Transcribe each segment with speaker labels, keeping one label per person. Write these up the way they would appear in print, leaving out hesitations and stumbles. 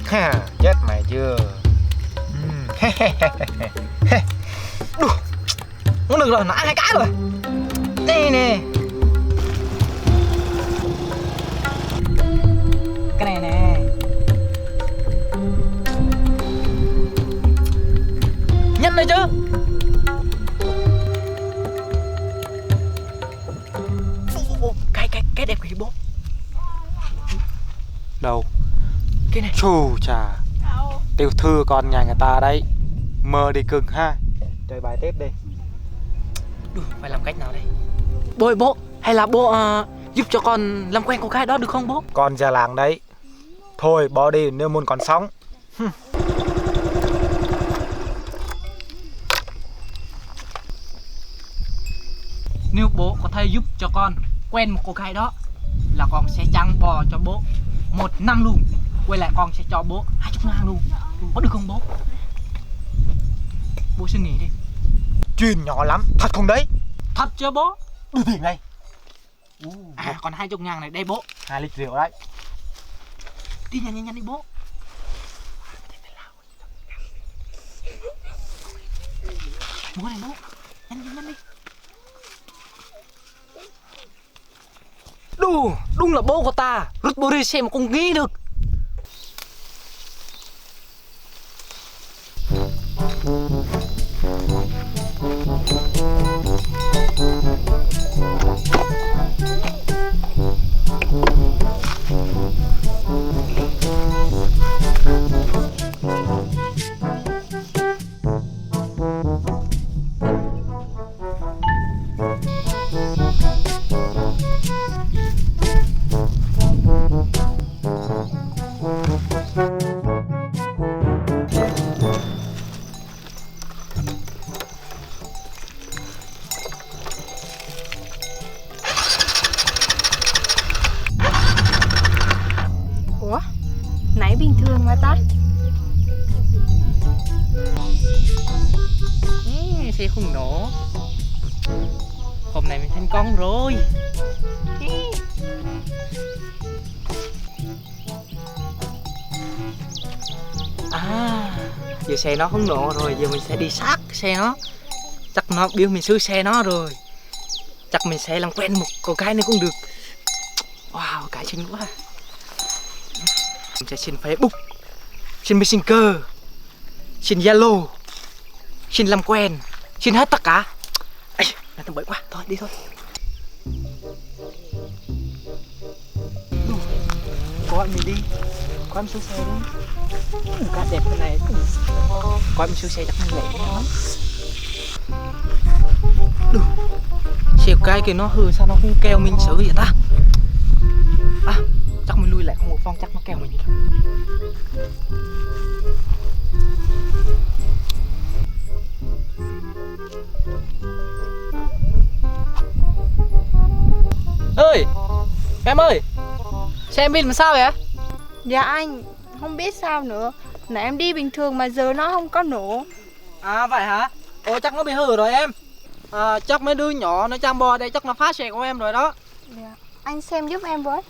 Speaker 1: Ha, chết mày chưa? Đù, không được rồi, nãy 2 cái rồi. Đây nè. Cái này nè. Nhanh đây chứ. Cái đẹp kìa bố.
Speaker 2: Đâu?
Speaker 1: Cái này.
Speaker 2: Chù chà. Tiểu thư con nhà người ta đấy. Mơ đi cưng ha. Chơi bài tiếp đi.
Speaker 1: Đủ, phải làm cách nào đây? Bố ơi bố, hay là bố giúp cho con làm quen cô gái đó được không bố?
Speaker 2: Con già làng đấy. Thôi bỏ đi nếu muốn còn sống.
Speaker 1: Nếu bố có thể giúp cho con quen một cô gái đó là con sẽ trăng bò cho bố 1 năm luôn. Quay lại con sẽ cho bố 20.000 luôn. Có được không bố? Bố suy nghĩ đi.
Speaker 2: Chuyện nhỏ lắm, thật không đấy?
Speaker 1: Thật chưa bố?
Speaker 2: Đưa tiền đây.
Speaker 1: Còn 20.000 này đây bố.
Speaker 2: 2 lít rượu đấy.
Speaker 1: Đi nhanh đi bố. Bố này bố. Nhanh đi. Đúng là bố của ta. Rút bố đi xem mà không nghĩ được.
Speaker 3: Ủa? Nãy bình thường mà ta?
Speaker 1: Xe không nổ. Hôm nay mình thành công rồi. Giờ xe nó không nổ rồi. Giờ mình sẽ đi sát xe nó. Chắc nó biết mình sửa xe nó rồi. Chắc mình sẽ làm quen một cô gái nữa cũng được. Wow, cái xinh quá. Mình sẽ xin Facebook, xin Messenger, xin Zalo, xin làm quen, xin hết tất cả. Ê, là tầm bậy quá, thôi đi thôi. Có anh mình đi, có em xuống xe đi. Cá đẹp thế này, có em xuống xe chắc mình lẹ lắm. Xe cái kia nó hư sao nó không kêu mình xử vậy ta? Chắc mình lui lại không một phong chắc nó kêu mình rồi. Ơi, em ơi, xe em pin làm sao vậy?
Speaker 3: Dạ anh, không biết sao nữa. Nãy em đi bình thường mà giờ nó không có nổ.
Speaker 1: À vậy hả? Ồ chắc nó bị hư rồi em. Chắc mấy đứa nhỏ nó chăn bò đây chắc nó phá xe của em rồi đó.
Speaker 3: Dạ. Anh xem giúp em với.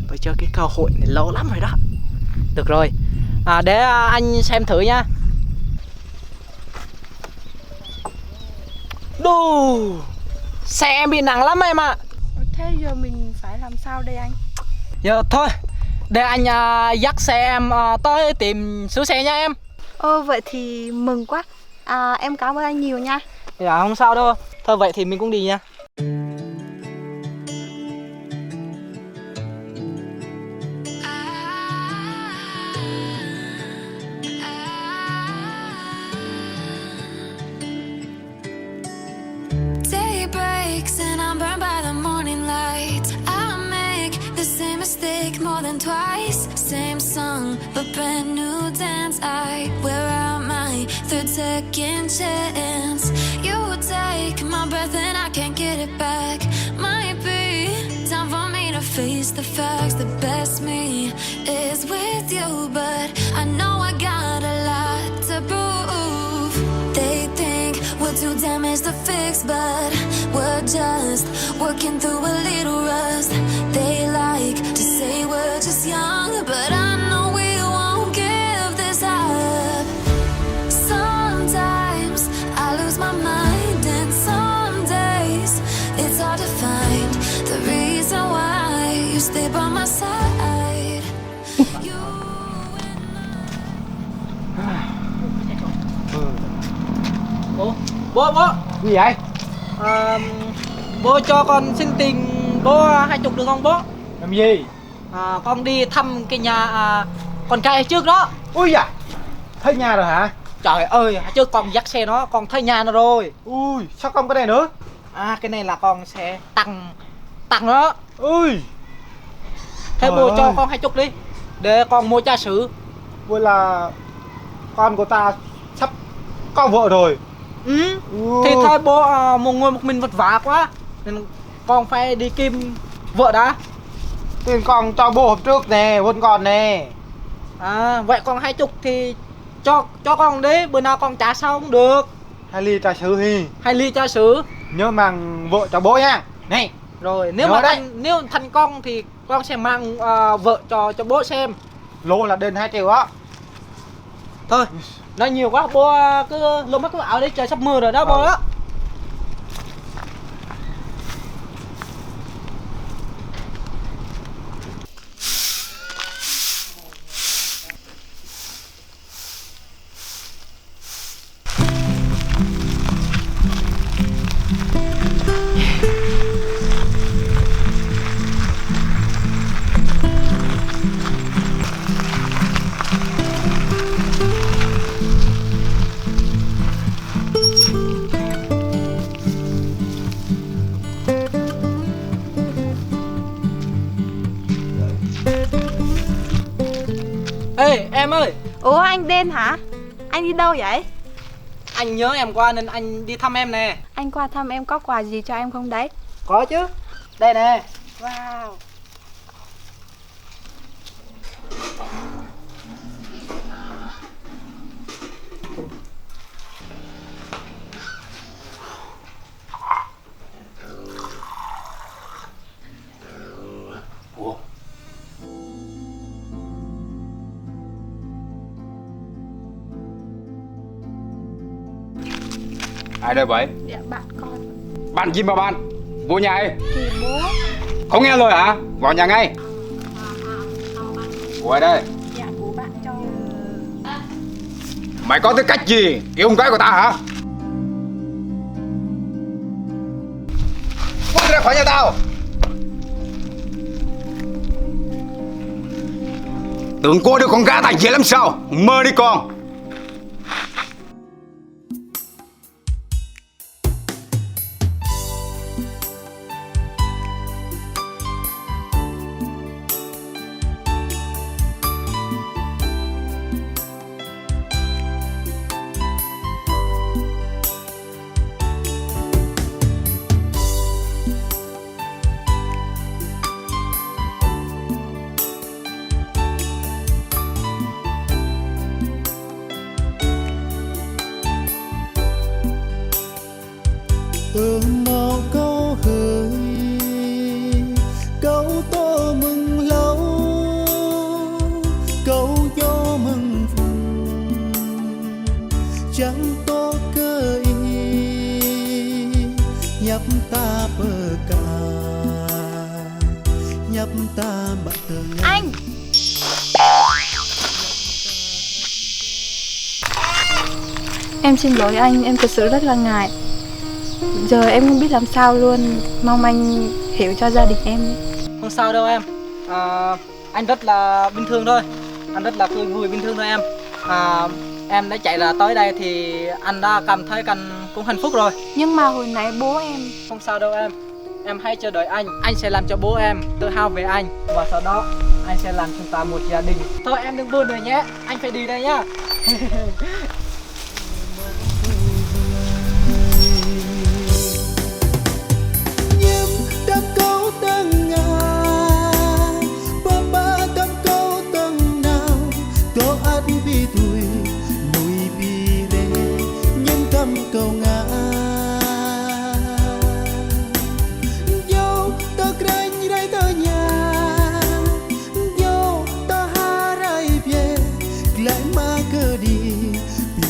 Speaker 1: Tôi chơi cái cơ hội này lâu lắm rồi đó. Được rồi, để anh xem thử nha. Đù, xe em bị nặng lắm em ạ.
Speaker 3: Thế giờ mình phải làm sao đây anh?
Speaker 1: Giờ thôi, để anh dắt xe em tới tìm sửa xe nha em.
Speaker 3: Vậy thì mừng quá. Em cảm ơn anh nhiều nha.
Speaker 1: Dạ không sao đâu. Thôi vậy thì mình cũng đi nha.
Speaker 4: And I'm burned by the morning light. I make the same mistake more than twice. Same song, but brand new dance. I wear out my 3rd chance. You take my breath and I can't get it back. Might be time for me to face the facts. The best me is with you, but I know I got a lot to prove. They think we're too damaged to fix, but we're just working through a little rust. They like to say we're just young, but I know we
Speaker 1: Bố
Speaker 2: Gì vậy?
Speaker 1: bố cho con xin tiền bố 20 được không bố?
Speaker 2: Làm gì?
Speaker 1: Con đi thăm cái nhà con trai trước đó.
Speaker 2: Ui da, thấy nhà rồi hả?
Speaker 1: Trời ơi, trước con dắt xe nó, con thấy nhà nó rồi.
Speaker 2: Ui, sao không có đây nữa?
Speaker 1: Cái này là con sẽ tặng đó.
Speaker 2: Ui,
Speaker 1: Thế
Speaker 2: trời
Speaker 1: bố cho
Speaker 2: ơi.
Speaker 1: con 20 đi, để con mua trà sữa.
Speaker 2: vậy là con của ta sắp có vợ rồi.
Speaker 1: Ừ.
Speaker 2: Ui.
Speaker 1: Thì thôi bố một người một mình vất vả quá, nên con phải đi kiếm vợ đã.
Speaker 2: Tiền con cho bố hôm trước nè, vẫn còn nè.
Speaker 1: Vậy con 20 thì cho con đi, bữa nào con trả sau cũng được.
Speaker 2: 2 ly trà sữa hi.
Speaker 1: 2 ly trà sữa.
Speaker 2: Nhớ mang vợ cho bố nha. Này,
Speaker 1: Rồi nếu
Speaker 2: Nhớ
Speaker 1: mà
Speaker 2: đấy.
Speaker 1: nếu thành công thì con sẽ mang vợ cho bố xem.
Speaker 2: lô là đền 2 triệu á.
Speaker 1: Thôi, nói nhiều quá, bố cứ lông mắt cái áo đấy, trời sắp mưa rồi đó bố đó. Ê em ơi,
Speaker 3: Ủa anh Đen hả? Anh đi đâu vậy?
Speaker 1: anh nhớ em qua nên anh đi thăm em nè.
Speaker 3: Anh qua thăm em có quà gì cho em không đấy?
Speaker 1: Có chứ, đây nè.
Speaker 3: Wow.
Speaker 5: Ai đây vậy?
Speaker 3: Dạ bạn con.
Speaker 5: Bạn gì mà bạn? Vô nhà ấy.
Speaker 3: Thì bố.
Speaker 5: Không nghe lời hả? Vào nhà ngay. Của ai đây?
Speaker 3: Dạ bố bạn cho.
Speaker 5: Mày có tư cách gì yêu con gái của ta hả? Cút ra khỏi nhà tao. Tưởng cô đưa con gái ta dễ lắm sao? Mơ đi con.
Speaker 6: Một câu hỡi, câu tô mừng lâu, câu gió mừng vùng chẳng tô cơ y nhập ta bờ cả nhập ta bờ
Speaker 3: Anh. Em xin lỗi anh, em thật sự rất là ngại. Giờ em không biết làm sao luôn. Mong anh hiểu cho gia đình em.
Speaker 1: Không sao đâu em. Anh rất là bình thường thôi. Anh rất là tươi vui bình thường thôi em. Em đã chạy ra tới đây thì anh đã cảm thấy anh cũng hạnh phúc rồi.
Speaker 3: Nhưng mà hồi nãy bố em.
Speaker 1: Không sao đâu em. Em hãy chờ đợi anh sẽ làm cho bố em tự hào về anh. Và sau đó anh sẽ làm chúng ta một gia đình. Thôi em đừng buồn nữa nhé, anh phải đi đây nhá.
Speaker 6: đắp câu tân ngà ba đắp câu tân nào có ăn bi tuổi mùi bi rê nhân tâm câu ngà dâu ta kranh rai ta nhà dâu ta ha rai bie lại ma cơ đi bi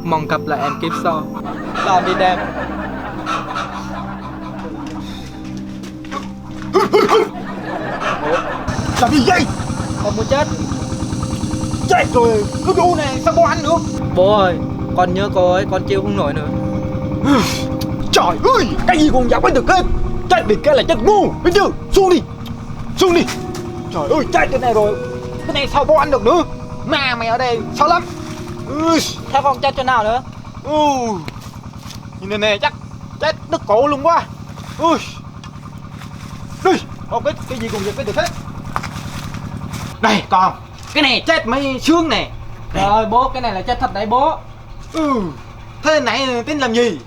Speaker 1: Mong gặp lại em kiếp sau. Tạm biệt em.
Speaker 5: Làm gì vậy?
Speaker 1: Con muốn chết.
Speaker 5: Chết rồi, cứ đu này, sao có ăn nữa?
Speaker 1: Bố ơi, con nhớ cô ấy, con chịu không nổi nữa.
Speaker 5: Trời ơi, cái gì cũng dám biết được hết. Chết đi cái là chết ngu, biết chưa? Xuống đi, xuống đi. Trời ơi, chết cái này rồi. Cái này sao có ăn được nữa? Mà mày ở đây, sao lắm.
Speaker 1: Theo con chết chỗ nào nữa?
Speaker 5: Nhìn này nè, chắc chết đứt cổ luôn quá. Đi, không biết cái gì cũng dám biết được hết. Này con, cái này chết mấy xương nè.
Speaker 1: Rồi bố, cái này là chết thật đấy bố.
Speaker 5: Thế này tính làm gì?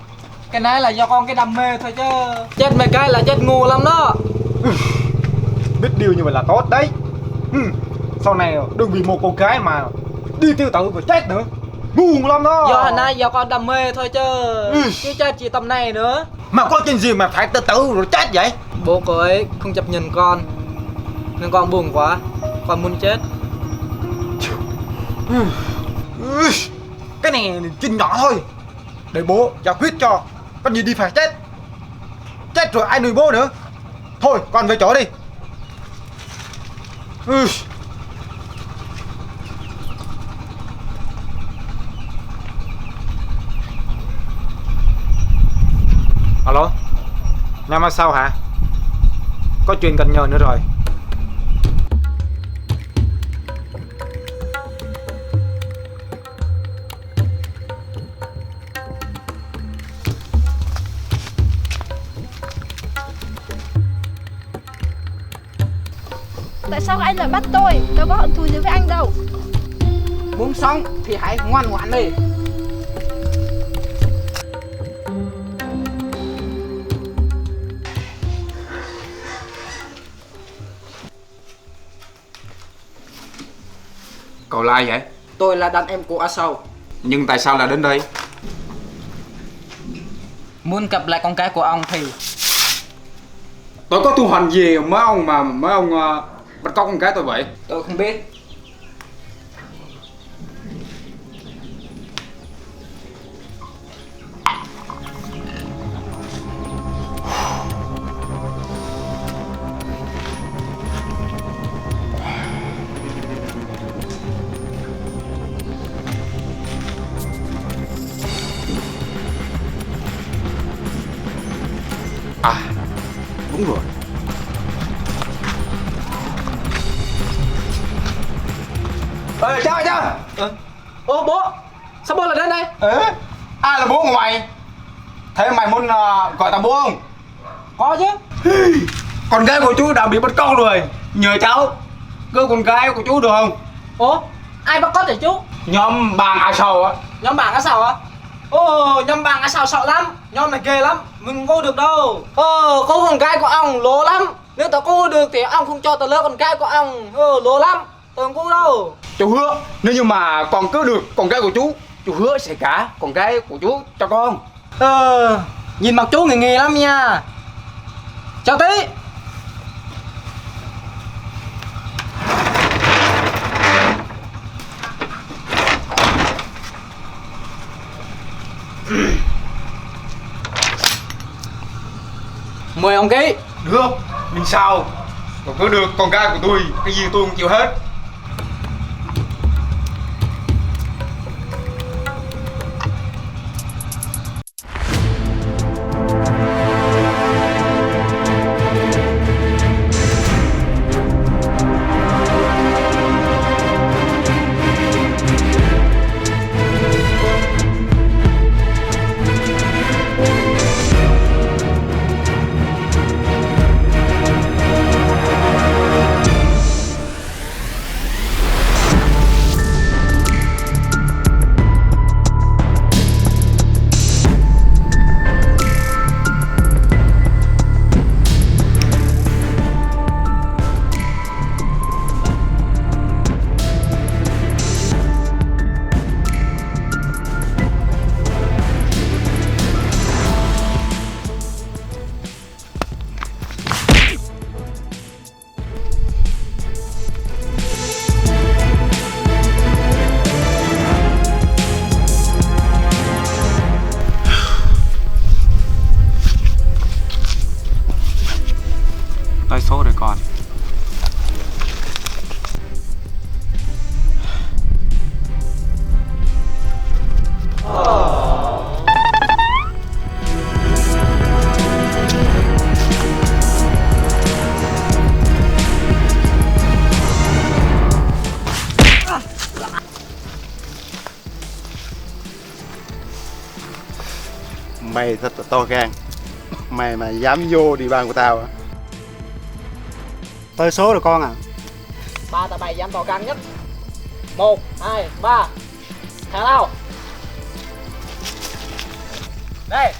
Speaker 1: Cái này là do con cái đam mê thôi chứ. Chết mấy cái là chết ngu lắm đó.
Speaker 5: Biết điều như vậy là tốt đấy. Sau này đừng vì một cô gái mà đi tiêu tử và chết nữa. Ngu lắm đó.
Speaker 1: Do hồi nay do con đam mê thôi chứ. Chứ chết chỉ tầm này nữa.
Speaker 5: Mà có chuyện gì mà phải tự tử rồi chết vậy?
Speaker 1: Bố cô ấy không chấp nhận con, nên con buồn quá, con muốn chết.
Speaker 5: Cái này chuyện nhỏ thôi. Để bố giải quyết cho. Con gì đi phải chết. Chết rồi ai nuôi bố nữa. Thôi con về chỗ đi. Alo, nhà mai sao hả? Có chuyện cần nhờ nữa rồi.
Speaker 3: Tại sao anh lại bắt tôi? Tôi có hận thù gì với anh đâu.
Speaker 1: Muốn sống thì hãy ngoan ngoãn đi.
Speaker 5: Cậu là ai vậy?
Speaker 1: Tôi là đàn em của A Sầu.
Speaker 5: Nhưng tại sao lại đến đây?
Speaker 1: Muốn gặp lại con cái của ông thì
Speaker 5: Tôi có tu hành gì mấy ông mà mấy ông bắt cóc con cái tôi vậy?
Speaker 1: tôi không biết.
Speaker 5: À, đúng rồi. Ê, cha.
Speaker 1: Ô bố, sao bố lại đến đây?
Speaker 5: Ê, ai là bố của mày? Thế mày muốn gọi tao bố không?
Speaker 1: Có chứ.
Speaker 5: Con gái của chú đã bị bắt cóc rồi. Nhờ cháu cứu con gái của chú được không?
Speaker 1: Ủa, ai bắt cóc vậy chú?
Speaker 5: Nhóm bàn A Sầu á.
Speaker 1: Nhóm bạn Á Sầu á? Ồ, nhóm bạn Á Sầu sợ lắm. Nhóm này ghê lắm, mình không có được đâu. Cô con gái của ông lố lắm. Nếu tao cô được thì ông không cho tao lấy con gái của ông. Lố lắm, tôi không có đâu.
Speaker 5: Chú hứa nếu như mà con cứu được con gái của chú hứa sẽ trả con gái của chú cho con.
Speaker 1: Nhìn mặt chú nghề lắm nha. Chào tí. Mời ông ký.
Speaker 5: Được, mình sao? Còn cứu được con gái của tôi, cái gì tôi cũng chịu hết.
Speaker 7: Mày thật là to gan. Mày mà dám vô địa bàn của tao à?
Speaker 5: Tới số rồi con à.
Speaker 1: Ba tụi mày dám to gan nhất. 1, 2, 3. Thằng nào? Đây.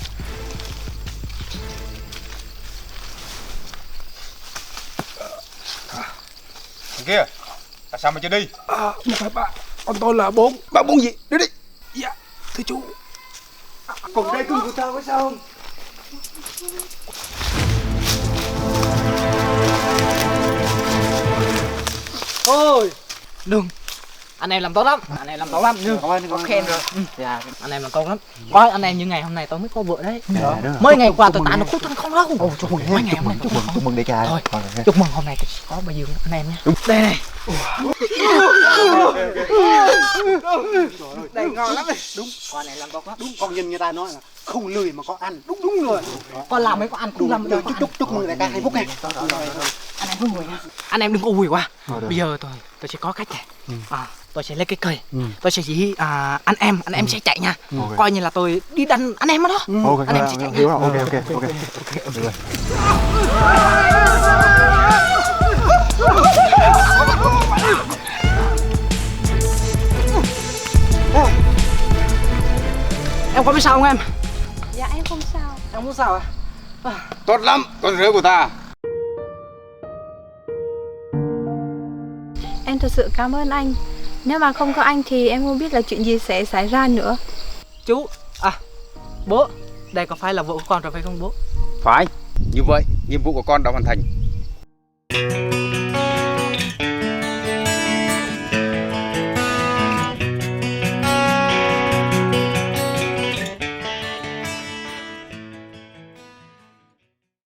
Speaker 7: Thằng kia, tại sao mày chưa đi?
Speaker 5: Không phải ba, con tôi là bốn. Ba bốn gì? Đi đi. Dạ, thưa chú. Còn đây cưng của tao có sao không?
Speaker 1: Ôi, đừng. Anh em làm tốt lắm, anh em làm tốt lắm. Có khen rồi. Dạ, anh em làm tốt lắm. Coi anh em như ngày hôm nay tôi mới có vợ đấy. Mấy ngày qua tôi tàn nó khúc thân không đâu. Mấy ngày hôm nay chúc mừng đi cha. Thôi, chúc mừng hôm nay có bao nhiêu anh em nhé. Đây này. Đây ngon lắm. Đúng, con này làm tốt lắm.
Speaker 5: Đúng, con nhìn người ta nói là không lười mà có ăn. Đúng rồi.
Speaker 1: Con làm mấy con ăn cũng làm được.
Speaker 5: Chúc mừng đại ca hạnh phúc nha.
Speaker 1: Anh em không ngồi nha. Anh em đừng có ui quá. Bây giờ tôi sẽ có cách này. Tôi sẽ lấy cái cây. Tôi sẽ chỉ anh em sẽ chạy nha. Coi như là tôi đi đánh anh em đó. Anh em sẽ chạy nha.
Speaker 7: Ok.
Speaker 1: Em có biết sao không em?
Speaker 3: Dạ em không sao.
Speaker 1: Em không sao à?
Speaker 7: Tốt lắm, con rể của ta.
Speaker 3: Em thật sự cảm ơn anh. Nếu mà không có anh thì em không biết là chuyện gì sẽ xảy ra nữa.
Speaker 1: Chú, bố, đây có phải là vợ của con rồi phải không bố?
Speaker 7: Phải, như vậy nhiệm vụ của con đã hoàn thành.